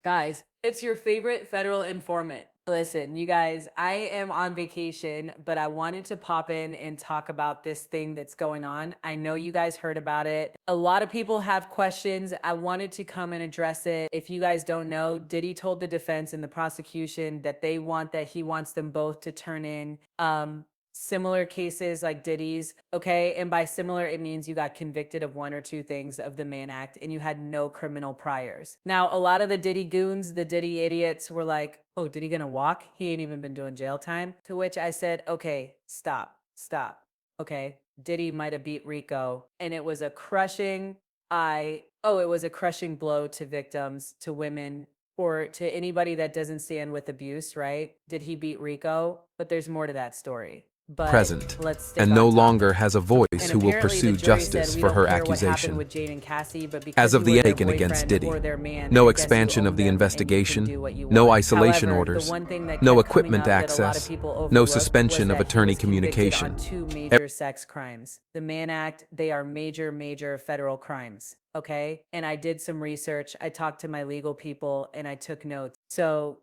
Guys, it's your favorite federal informant. Listen, you guys, I am on vacation, but I wanted to pop in and talk about this thing that's going on. I know you guys heard about it. A lot of people have questions. I wanted to come and address it. If you guys don't know, Diddy told the defense and the prosecution that he wants them both to turn in similar cases like Diddy's, okay? And by similar, it means you got convicted of one or two things of the Mann Act and you had no criminal priors. Now, a lot of the Diddy goons, the Diddy idiots were like, oh, Diddy gonna walk? He ain't even been doing jail time. To which I said, okay, stop. Okay, Diddy might have beat Rico and it was a it was a crushing blow to victims, to women, or to anybody that doesn't stand with abuse, right? Did he beat Rico? But there's more to that story. But Present, let's stick and on no topic. longer has a voice And who will apparently the pursue jury said justice we for don't her care what happened accusation. with Jade and Cassie, but because As you of were the their taken against boyfriend Diddy, or their man, no I guess you expansion own of the them and you can investigation, do what you no want. isolation However, the orders, one thing that no kept coming equipment up that a lot of access, people no overlooked was suspension of that he attorney was convicted on communication. two major sex crimes. The Mann Act, they are major federal crimes. Okay. And I did some research. I talked to my legal people and I took notes. So,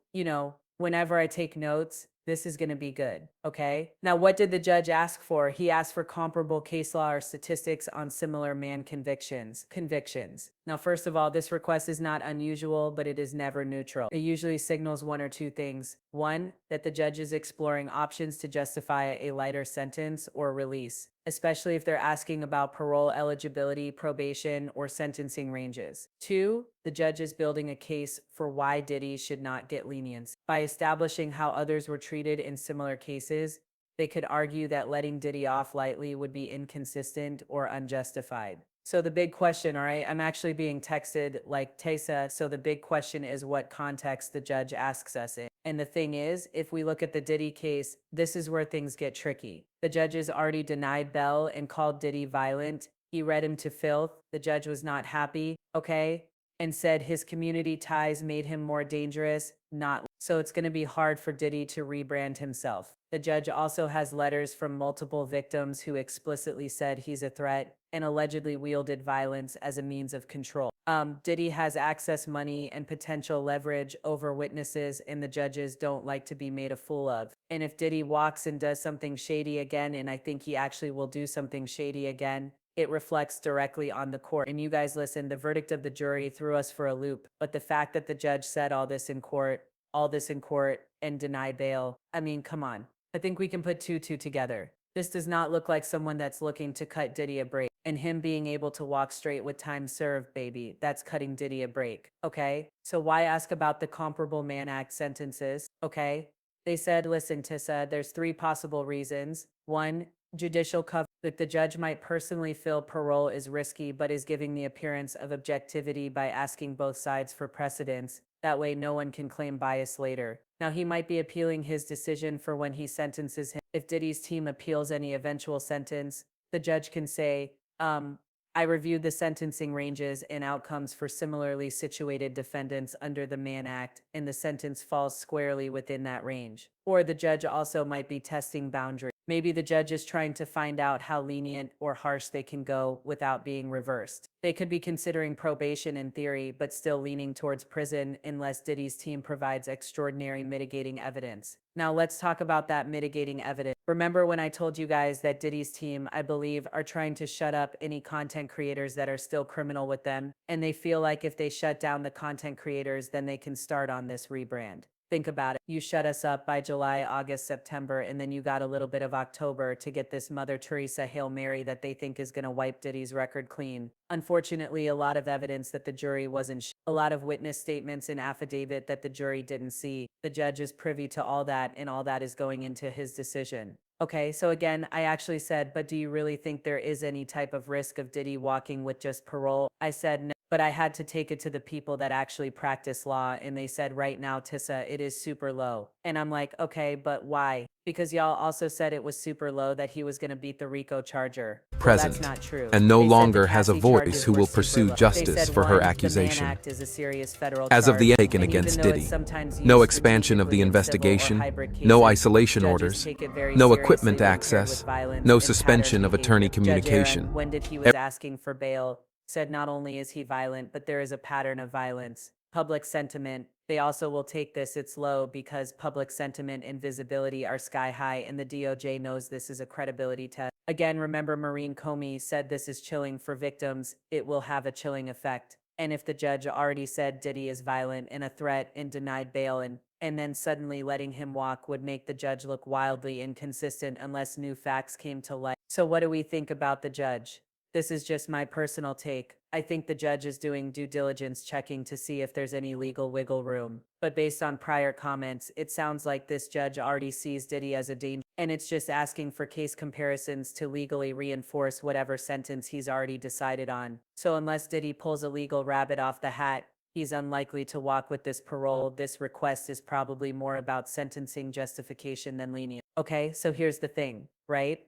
whenever I take notes, this is going to be good. Okay. Now, what did the judge ask for? He asked for comparable case law or statistics on similar man convictions. Now, first of all, this request is not unusual, but it is never neutral. It usually signals one or two things. One, that the judge is exploring options to justify a lighter sentence or release, especially if they're asking about parole eligibility, probation, or sentencing ranges. Two, the judge is building a case for why Diddy should not get lenience. By establishing how others were treated in similar cases, they could argue that letting Diddy off lightly would be inconsistent or unjustified. So the big question, all right, I'm actually being texted like Tesa. So the big question is what context the judge asks us in. And the thing is, if we look at the Diddy case, this is where things get tricky. The judges already denied bail and called Diddy violent. He read him to filth. The judge was not happy, okay? And said his community ties made him more dangerous, not. So it's going to be hard for Diddy to rebrand himself. The judge also has letters from multiple victims who explicitly said he's a threat and allegedly wielded violence as a means of control. Diddy has access money and potential leverage over witnesses, and the judges don't like to be made a fool of. And if Diddy walks and does something shady again, and I think he actually will do something shady again, it reflects directly on the court. And you guys listen, the verdict of the jury threw us for a loop. But the fact that the judge said all this in court, and denied bail, I mean, come on. I think we can put two together. This does not look like someone that's looking to cut Diddy a break. And him being able to walk straight with time served, baby, that's cutting Diddy a break. Okay? So why ask about the comparable Mann Act sentences? Okay? They said, listen, Tissa, there's three possible reasons. One, judicial cover. That the judge might personally feel parole is risky, but is giving the appearance of objectivity by asking both sides for precedence. That way, no one can claim bias later. Now, he might be appealing his decision for when he sentences him. If Diddy's team appeals any eventual sentence, the judge can say, I reviewed the sentencing ranges and outcomes for similarly situated defendants under the Mann Act, and the sentence falls squarely within that range. Or the judge also might be testing boundaries. Maybe the judge is trying to find out how lenient or harsh they can go without being reversed. They could be considering probation in theory, but still leaning towards prison unless Diddy's team provides extraordinary mitigating evidence. Now let's talk about that mitigating evidence. Remember when I told you guys that Diddy's team, I believe, are trying to shut up any content creators that are still criminal with them, and they feel like if they shut down the content creators, then they can start on this rebrand. Think about it. You shut us up by July, August, September, and then you got a little bit of October to get this Mother Teresa Hail Mary that they think is going to wipe Diddy's record clean. Unfortunately, a lot of evidence that the jury wasn't, a lot of witness statements and affidavit that the jury didn't see. The judge is privy to all that, and all that is going into his decision. Okay, so again, I actually said, but do you really think there is any type of risk of Diddy walking with just parole? I said no. But I had to take it to the people that actually practice law, and they said right now, Tissa, it is super low. And I'm like, okay, but why? Because y'all also said it was super low that he was going to beat the Rico charger. Well, that's Present, not true. and no They said the longer has a Cassie voice charges who were will super pursue low. They justice said, for her one, the Mann accusation. Act is a serious federal As of the charge, taken and against even though it's Diddy, sometimes no used expansion of the strategically in civil or investigation, hybrid no cases, isolation judges orders, take it very no seriously equipment when paired with access, violence no and pattern suspension of attorney behavior. Judge Aaron, communication. when did he was asking for bail, said not only is he violent, but there is a pattern of violence. Public sentiment. They also will take this it's low because public sentiment and visibility are sky high, and the DOJ knows this is a credibility test. Again, remember Maureen Comey said this is chilling for victims. It will have a chilling effect. And if the judge already said Diddy is violent and a threat and denied bail and then suddenly letting him walk would make the judge look wildly inconsistent unless new facts came to light. So what do we think about the judge? This is just my personal take. I think the judge is doing due diligence checking to see if there's any legal wiggle room. But based on prior comments, it sounds like this judge already sees Diddy as a danger, and it's just asking for case comparisons to legally reinforce whatever sentence he's already decided on. So unless Diddy pulls a legal rabbit off the hat, he's unlikely to walk with this parole. This request is probably more about sentencing justification than lenient. Okay, so here's the thing, right?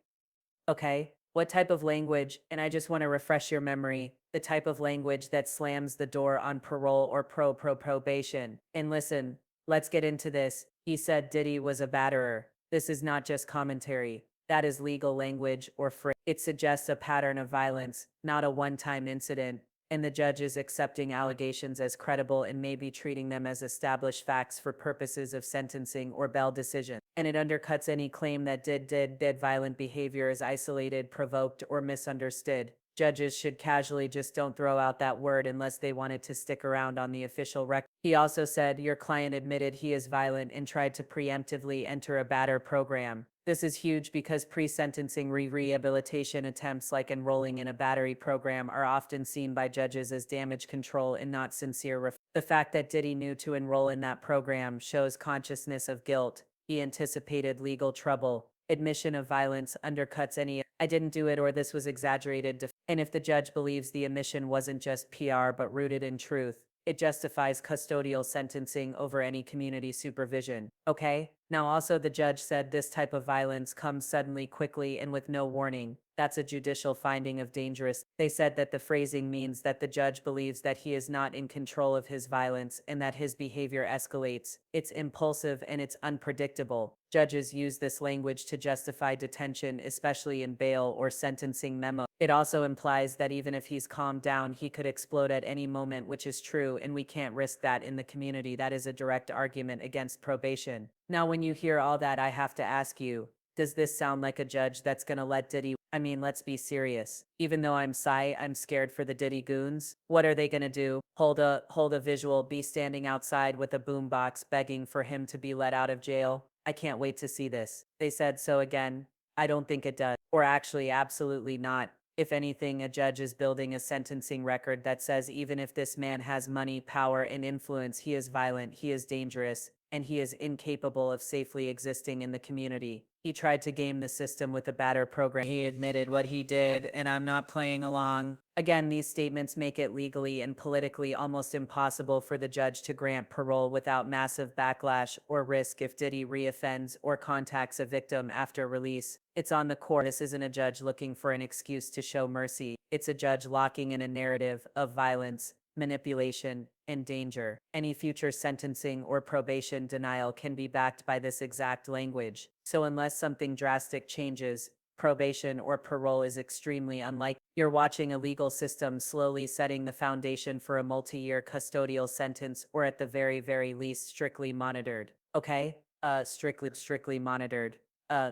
Okay, what type of language, and I just want to refresh your memory, the type of language that slams the door on parole or probation. And listen, let's get into this. He said Diddy was a batterer. This is not just commentary. That is legal language or phrase. It suggests a pattern of violence, not a one-time incident, and the judge is accepting allegations as credible and maybe treating them as established facts for purposes of sentencing or bail decision. And it undercuts any claim that did violent behavior is isolated, provoked, or misunderstood. Judges should casually just don't throw out that word unless they wanted to stick around on the official record. He also said your client admitted he is violent and tried to preemptively enter a batter program. This is huge because pre-sentencing rehabilitation attempts like enrolling in a battery program are often seen by judges as damage control and not sincere. The fact that Diddy knew to enroll in that program shows consciousness of guilt. He anticipated legal trouble. Admission of violence undercuts any I didn't do it or this was exaggerated. And if the judge believes the admission wasn't just PR but rooted in truth, it justifies custodial sentencing over any community supervision. Okay? Now also the judge said this type of violence comes suddenly, quickly, and with no warning. That's a judicial finding of dangerous. They said that the phrasing means that the judge believes that he is not in control of his violence and that his behavior escalates. It's impulsive and it's unpredictable. Judges use this language to justify detention, especially in bail or sentencing memo. It also implies that even if he's calmed down, he could explode at any moment, which is true, and we can't risk that in the community. That is a direct argument against probation. Now, when you hear all that, I have to ask you, does this sound like a judge that's gonna let Diddy? I mean, let's be serious. Even though I'm scared for the Diddy goons. What are they gonna do? Hold a visual, be standing outside with a boombox begging for him to be let out of jail? I can't wait to see this. They said so again. I don't think it does. Or actually, absolutely not. If anything, a judge is building a sentencing record that says even if this man has money, power, and influence, he is violent, he is dangerous, and he is incapable of safely existing in the community. He tried to game the system with a batter program. He admitted what he did, and I'm not playing along. Again, these statements make it legally and politically almost impossible for the judge to grant parole without massive backlash or risk if Diddy reoffends or contacts a victim after release. It's on the court. This isn't a judge looking for an excuse to show mercy. It's a judge locking in a narrative of violence, manipulation, and danger. Any future sentencing or probation denial can be backed by this exact language. So unless something drastic changes, probation or parole is extremely unlikely. You're watching a legal system slowly setting the foundation for a multi-year custodial sentence, or at the very least strictly monitored. Okay? Strictly monitored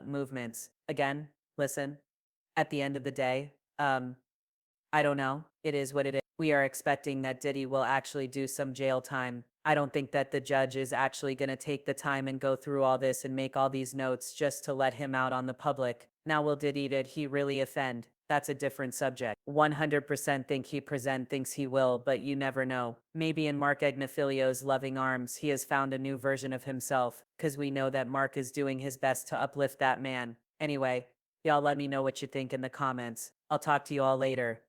movements. Again, listen, at the end of the day, I don't know. It is what it is. We are expecting that Diddy will actually do some jail time. I don't think that the judge is actually going to take the time and go through all this and make all these notes just to let him out on the public. Now, did he really offend? That's a different subject. 100% think he thinks he will, but you never know. Maybe in Mark Agnifilio's loving arms, he has found a new version of himself, because we know that Mark is doing his best to uplift that man. Anyway, y'all let me know what you think in the comments. I'll talk to you all later.